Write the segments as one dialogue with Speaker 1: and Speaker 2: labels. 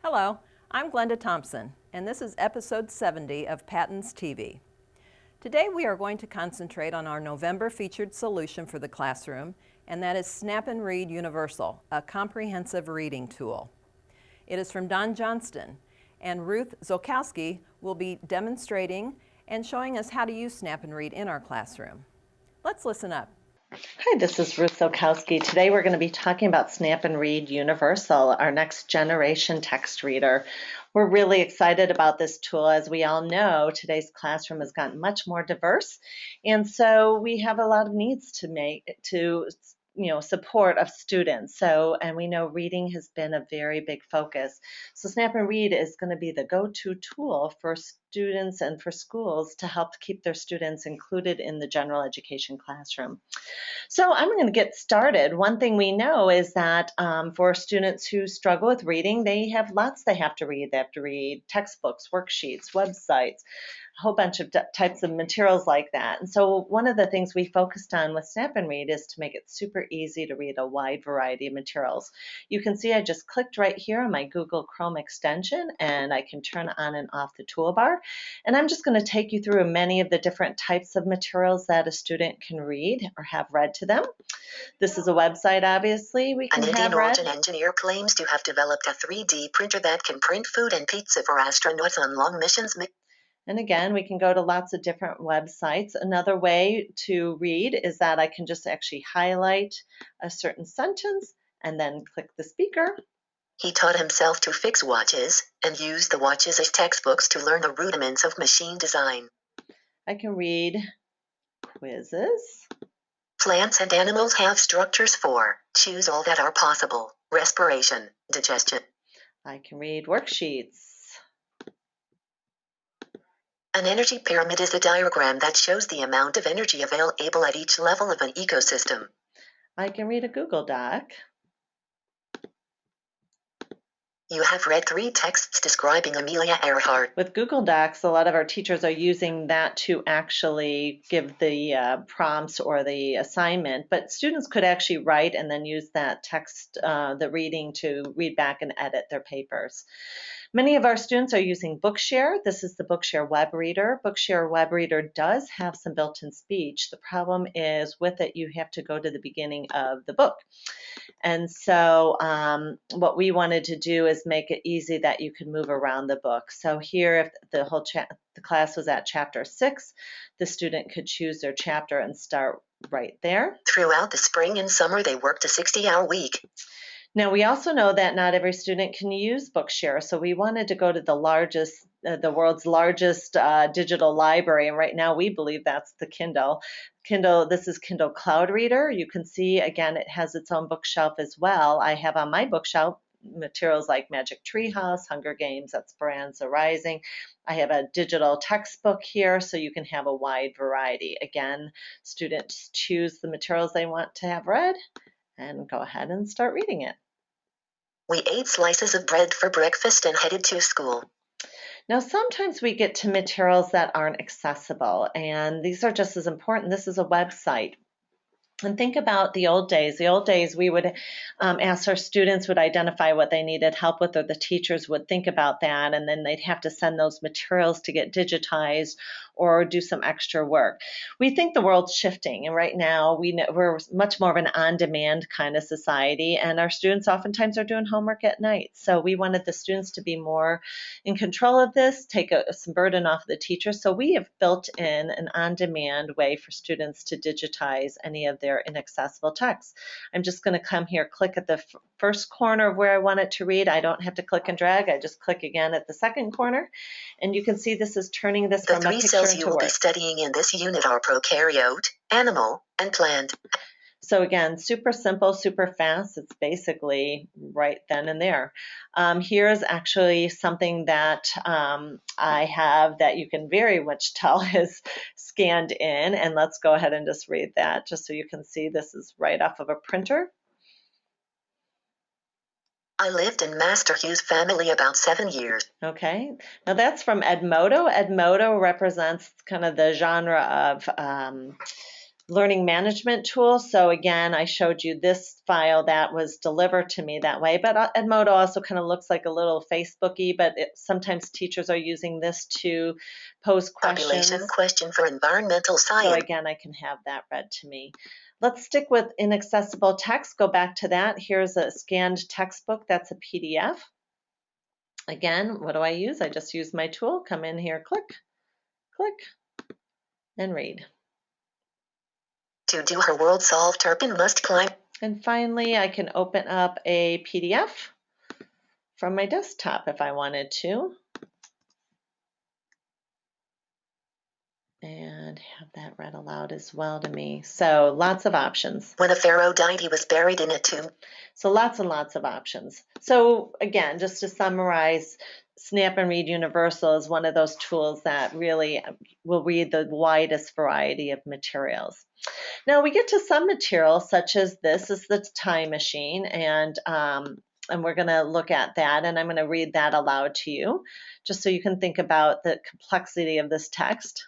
Speaker 1: Hello, I'm Glenda Thompson, and this is episode 70 of Patents TV. Today we are going to concentrate on our November featured solution for the classroom, and that is Snap and Read Universal, a comprehensive reading tool. It is from Don Johnston, and Ruth Zolkowski will be demonstrating and showing us how to use Snap and Read in our classroom. Let's listen up.
Speaker 2: Hi, this is Ruth Zolkowski. Today we're going to be talking about Snap and Read Universal, our next generation text reader. We're really excited about this tool. As we all know, today's classroom has gotten much more diverse, and so we have a lot of needs to support of students. And we know reading has been a very big focus. So Snap and Read is going to be the go-to tool for students and for schools to help keep their students included in the general education classroom. So I'm going to get started. One thing we know is that for students who struggle with reading, they have lots they have to read. They have to read textbooks, worksheets, websites, a whole bunch of types of materials like that. And so one of the things we focused on with Snap and Read is to make it super easy to read a wide variety of materials. You can see I just clicked right here on my Google Chrome extension, and I can turn on and off the toolbar. And I'm just going to take you through many of the different types of materials that a student can read or have read to them. This is a website, obviously, we can
Speaker 3: An
Speaker 2: have
Speaker 3: Indian
Speaker 2: read.
Speaker 3: origin engineer claims to have developed a 3D printer that can print food and pizza for astronauts on long missions.
Speaker 2: And again, we can go to lots of different websites. Another way to read is that I can just actually highlight a certain sentence and then click the speaker.
Speaker 3: He taught himself to fix watches and used the watches as textbooks to learn the rudiments of machine design.
Speaker 2: I can read quizzes.
Speaker 3: Plants and animals have structures for choose all that are possible, respiration, digestion.
Speaker 2: I can read worksheets.
Speaker 3: An energy pyramid is a diagram that shows the amount of energy available at each level of an ecosystem.
Speaker 2: I can read a Google Doc.
Speaker 3: You have read 3 texts describing Amelia Earhart.
Speaker 2: With Google Docs, a lot of our teachers are using that to actually give the prompts or the assignment, but students could actually write and then use that text, the reading, to read back and edit their papers. Many of our students are using Bookshare. This is the Bookshare web reader. Bookshare web reader does have some built-in speech. The problem is with it, you have to go to the beginning of the book. And so what we wanted to do is make it easy that you could move around the book. So here, if the class was at chapter 6, the student could choose their chapter and start right there.
Speaker 3: Throughout the spring and summer, they worked a 60-hour week.
Speaker 2: Now, we also know that not every student can use Bookshare, so we wanted to go to the world's largest digital library, and right now we believe that's the Kindle. This is Kindle Cloud Reader. You can see, again, it has its own bookshelf as well. I have on my bookshelf materials like Magic Treehouse, Hunger Games, Esperanza Rising. I have a digital textbook here, so you can have a wide variety. Again, students choose the materials they want to have read and go ahead and start reading it.
Speaker 3: We ate slices of bread for breakfast and headed to school.
Speaker 2: Now, sometimes we get to materials that aren't accessible, and these are just as important. This is a website. And think about the old days. The old days, we would ask our students would identify what they needed help with, or the teachers would think about that, and then they'd have to send those materials to get digitized or do some extra work. We think the world's shifting, and right now we're much more of an on-demand kind of society, and our students oftentimes are doing homework at night. So we wanted the students to be more in control of this, take some burden off the teachers. So we have built in an on-demand way for students to digitize any of their inaccessible text. I'm just going to come here, click at the first corner of where I want it to read. I don't have to click and drag. I just click again at the second corner, and you can see this is turning this from a picture into words.
Speaker 3: The 3 cells you will be studying in this unit are prokaryote, animal, and plant.
Speaker 2: So again, super simple, super fast. It's basically right then and there. Here's actually something that I have that you can very much tell is scanned in. And let's go ahead and just read that just so you can see this is right off of a printer.
Speaker 3: I lived in Master Hugh's family about 7 years.
Speaker 2: Okay, now that's from Edmodo. Edmodo represents kind of the genre of learning management tool. So again, I showed you this file that was delivered to me that way, but Edmodo also kind of looks like a little Facebooky, but sometimes teachers are using this to pose questions.
Speaker 3: Population question for environmental
Speaker 2: So
Speaker 3: science.
Speaker 2: again, I can have that read to me. Let's stick with inaccessible text. Go back to that. Here's a scanned textbook. That's a PDF. Again, what do I use? I just use my tool. Come in here, click, click, and read.
Speaker 3: To do her world solve, Turpin must climb.
Speaker 2: And finally, I can open up a PDF from my desktop if I wanted to. And have that read aloud as well to me. So lots of options.
Speaker 3: When a pharaoh died, he was buried in a tomb.
Speaker 2: So lots and lots of options. So again, just to summarize, Snap and Read Universal is one of those tools that really will read the widest variety of materials. Now we get to some materials such as this is the time machine, and we're going to look at that, and I'm going to read that aloud to you just so you can think about the complexity of this text.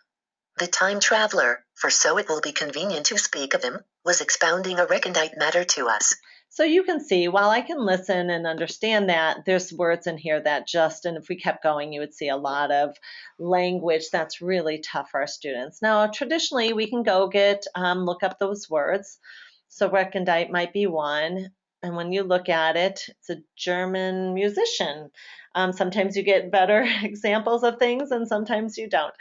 Speaker 3: The time traveler, for so it will be convenient to speak of him, was expounding a recondite matter to us.
Speaker 2: So you can see, while I can listen and understand that, there's words in here that and if we kept going, you would see a lot of language that's really tough for our students. Now, traditionally, we can go look up those words. So recondite might be one. And when you look at it, it's a German musician. Sometimes you get better examples of things and sometimes you don't.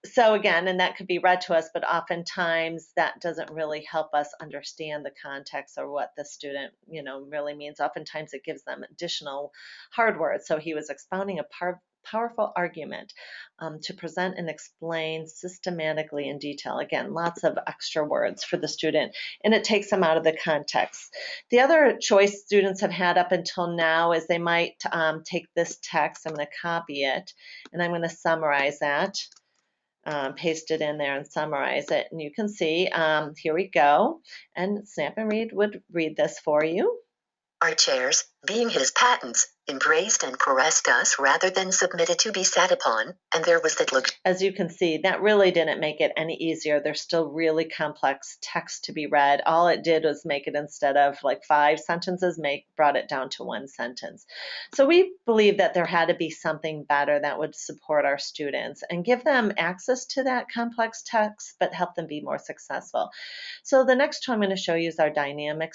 Speaker 2: So again, and that could be read to us, but oftentimes that doesn't really help us understand the context or what the student, really means. Oftentimes it gives them additional hard words. So he was expounding a powerful argument to present and explain systematically in detail. Again, lots of extra words for the student, and it takes them out of the context. The other choice students have had up until now is they might take this text. I'm going to copy it, and I'm going to summarize that. Paste it in there and summarize it. And you can see, here we go. And Snap and Read would read this for you.
Speaker 3: Our chairs, being his patents, embraced and caressed us rather than submitted to be sat upon, and there was that look.
Speaker 2: As you can see, that really didn't make it any easier. There's still really complex text to be read. All it did was make it, instead of like 5 sentences, brought it down to 1 sentence. So we believe that there had to be something better that would support our students and give them access to that complex text, but help them be more successful. So the next tool I'm going to show you is our dynamic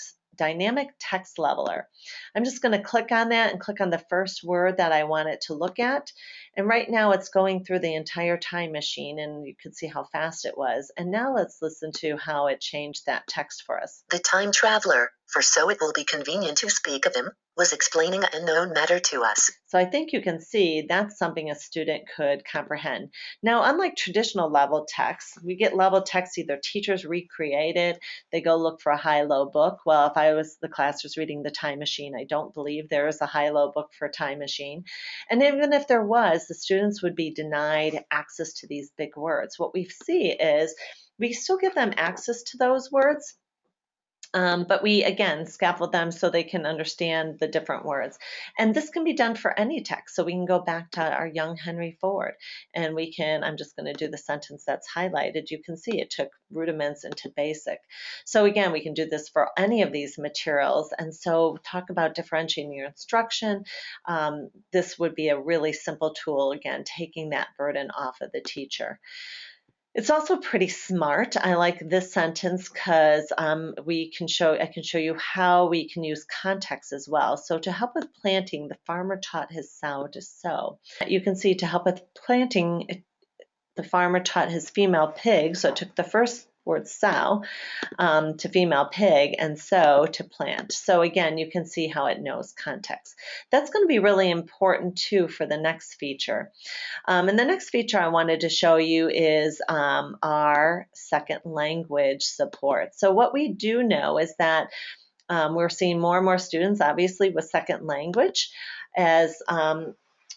Speaker 2: text leveler. I'm just going to click on that and click on the first word that I want it to look at. And right now it's going through the entire time machine, and you can see how fast it was. And now let's listen to how it changed that text for us.
Speaker 3: The time traveler, for so it will be convenient to speak of him, was explaining an unknown matter to us.
Speaker 2: So I think you can see that's something a student could comprehend. Now, unlike traditional level text, we get level text, either teachers recreate it, they go look for a high-low book. Well, if the class was reading the time machine, I don't believe there is a high-low book for time machine. And even if there was, the students would be denied access to these big words. What we see is we still give them access to those words, but we, again, scaffold them so they can understand the different words. And this can be done for any text. So we can go back to our young Henry Ford, and I'm just going to do the sentence that's highlighted. You can see it took rudiments into basic. So again, we can do this for any of these materials. And so talk about differentiating your instruction. This would be a really simple tool, again, taking that burden off of the teacher. It's also pretty smart. I like this sentence because I can show you how we can use context as well. So to help with planting, the farmer taught his sow to sow. You can see to help with planting, the farmer taught his female pig, so it took the first word sow to female pig and sow to plant. So again, you can see how it knows context. That's going to be really important too for the next feature. And the next feature I wanted to show you is our second language support. So what we do know is that we're seeing more and more students, obviously, with second language as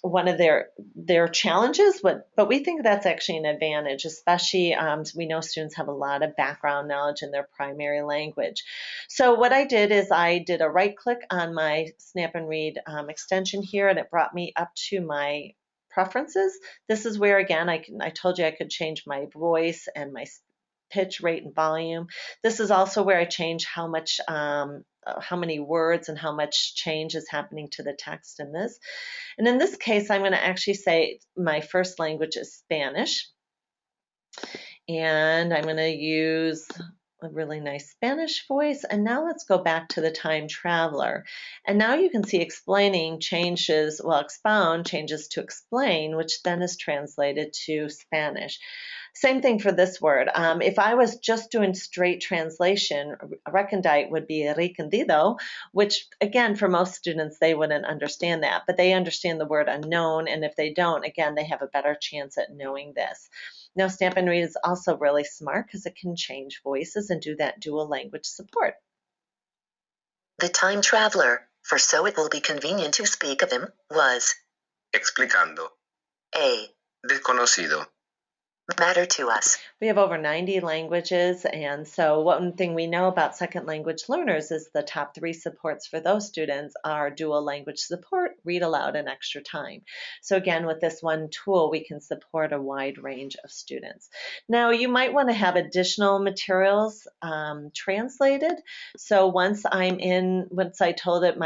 Speaker 2: one of their challenges, but we think that's actually an advantage, especially we know students have a lot of background knowledge in their primary language. So what I did is I did a right click on my Snap and Read extension here, and it brought me up to my preferences. This is where, again, I told you I could change my voice and my pitch, rate, and volume. This is also where I change how many words and how much change is happening to the text in this. And in this case, I'm going to actually say my first language is Spanish. And I'm going to use a really nice Spanish voice. And now let's go back to the time traveler. And now you can see explaining changes, well, expound changes to explain, which then is translated to Spanish. Same thing for this word. If I was just doing straight translation, recondite would be recendido, which again, for most students, they wouldn't understand that, but they understand the word unknown. And if they don't, again, they have a better chance at knowing this. Now, Snap and Read is also really smart because it can change voices and do that dual language support.
Speaker 3: The time traveler, for so it will be convenient to speak of him, was
Speaker 4: Explicando.
Speaker 3: a
Speaker 4: Desconocido.
Speaker 3: matter to us.
Speaker 2: We have over 90 languages, and so one thing we know about second language learners is the top 3 supports for those students are dual language support, read aloud, and extra time. So again, with this one tool, we can support a wide range of students. Now, you might want to have additional materials translated. So once I told it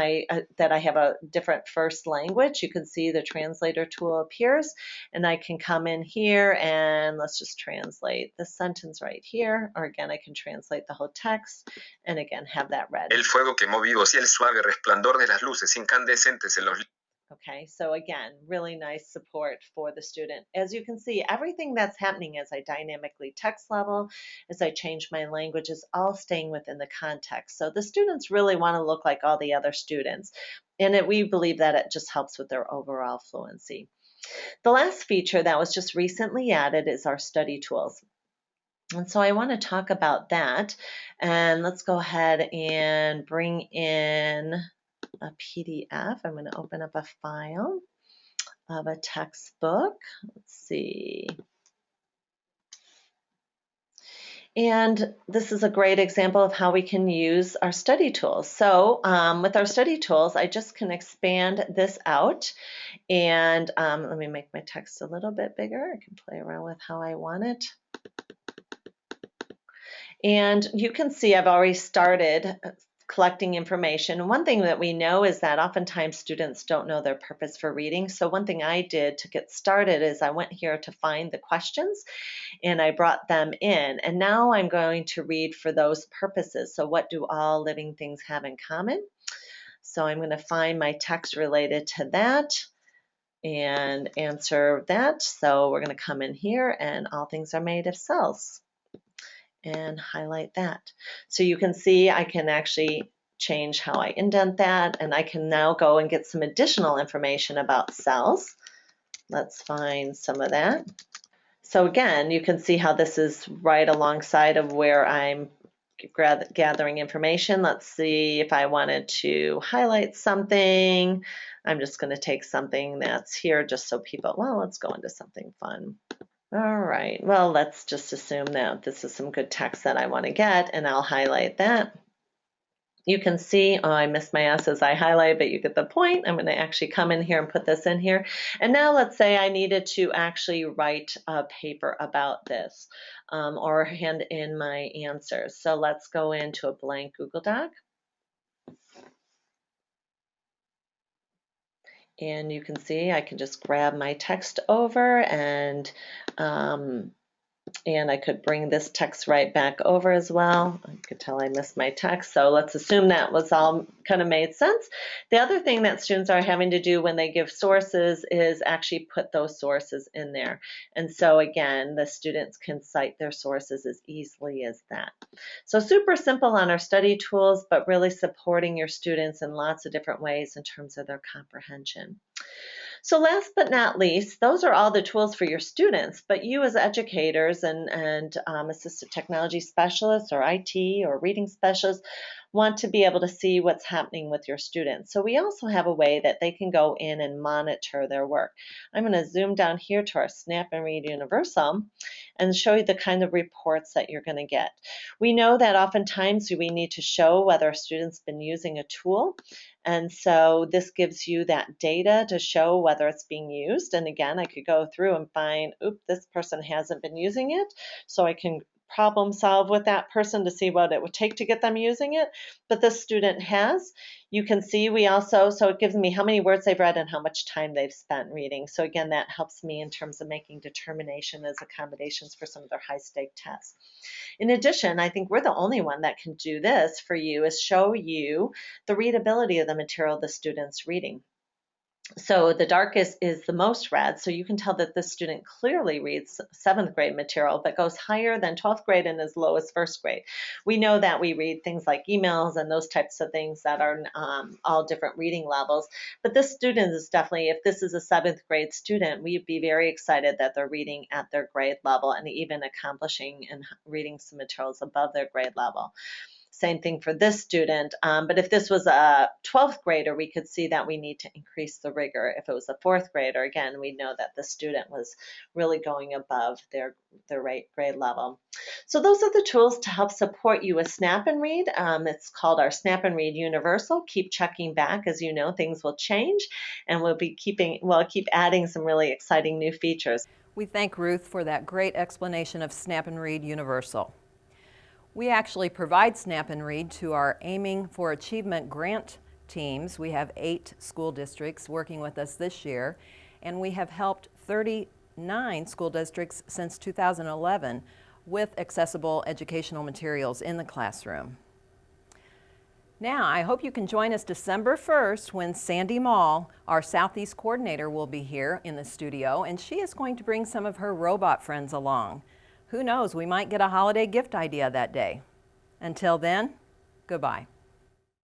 Speaker 2: that I have a different first language, you can see the translator tool appears, and I can come in here and let's just translate the sentence right here, or again, I can translate the whole text, and again, have that read.
Speaker 4: El fuego quemó vivos y el suave resplandor de las luces incandescentes en los.
Speaker 2: Okay, so again, really nice support for the student. As you can see, everything that's happening as I dynamically text level, as I change my language, is all staying within the context. So the students really want to look like all the other students, and we believe that it just helps with their overall fluency. The last feature that was just recently added is our study tools. And so I want to talk about that. And let's go ahead and bring in a PDF. I'm going to open up a file of a textbook. Let's see. And this is a great example of how we can use our study tools. So with our study tools, I just can expand this out. And let me make my text a little bit bigger. I can play around with how I want it. And you can see I've already started collecting information. One thing that we know is that oftentimes students don't know their purpose for reading. So one thing I did to get started is I went here to find the questions and I brought them in. And now I'm going to read for those purposes. So what do all living things have in common? So I'm going to find my text related to that and answer that. So we're going to come in here and all things are made of cells and highlight that. So you can see I can actually change how I indent that, and I can now go and get some additional information about cells. Let's find some of that. So again, you can see how this is right alongside of where I'm gathering information. Let's see if I wanted to highlight something. I'm just going to take something that's here just so people, well, let's go into something fun. All right, well, let's just assume that this is some good text that I want to get, and I'll highlight that. You can see, oh, I missed my S as I highlight, but you get the point. I'm going to actually come in here and put this in here. And now let's say I needed to actually write a paper about this or hand in my answers. So let's go into a blank Google Doc. And you can see I can just grab my text over and I could bring this text right back over as well. I could tell I missed my text, so let's assume that was all kind of made sense. The other thing that students are having to do when they give sources is actually put those sources in there. And so again, the students can cite their sources as easily as that. So super simple on our study tools, but really supporting your students in lots of different ways in terms of their comprehension. So last but not least, those are all the tools for your students, but you as educators and assistive technology specialists or IT or reading specialists want to be able to see what's happening with your students. So we also have a way that they can go in and monitor their work. I'm going to zoom down here to our Snap and Read Universal and show you the kind of reports that you're going to get. We know that oftentimes we need to show whether a student's been using a tool. And so this gives you that data to show whether it's being used. And again, I could go through and find, this person hasn't been using it. So I can problem solve with that person to see what it would take to get them using it, but this student has. You can see so it gives me how many words they've read and how much time they've spent reading. So again, that helps me in terms of making determination as accommodations for some of their high-stake tests. In addition, I think we're the only one that can do this for you, is show you the readability of the material the student's reading. So the darkest is the most read, so you can tell that this student clearly reads 7th grade material, but goes higher than 12th grade and as low as 1st grade. We know that we read things like emails and those types of things that are all different reading levels, but this student is definitely, if this is a 7th grade student, we'd be very excited that they're reading at their grade level and even accomplishing and reading some materials above their grade level. Same thing for this student, but if this was a 12th grader, we could see that we need to increase the rigor. If it was a 4th grader, again, we know that the student was really going above their grade level. So those are the tools to help support you with Snap and Read. It's called our Snap and Read Universal. Keep checking back. As you know, things will change, and we'll keep adding some really exciting new features.
Speaker 1: We thank Ruth for that great explanation of Snap and Read Universal. We actually provide Snap and Read to our Aiming for Achievement grant teams. We have 8 school districts working with us this year, and we have helped 39 school districts since 2011 with accessible educational materials in the classroom. Now, I hope you can join us December 1st when Sandy Mall, our Southeast coordinator, will be here in the studio, and she is going to bring some of her robot friends along. Who knows, we might get a holiday gift idea that day. Until then, goodbye.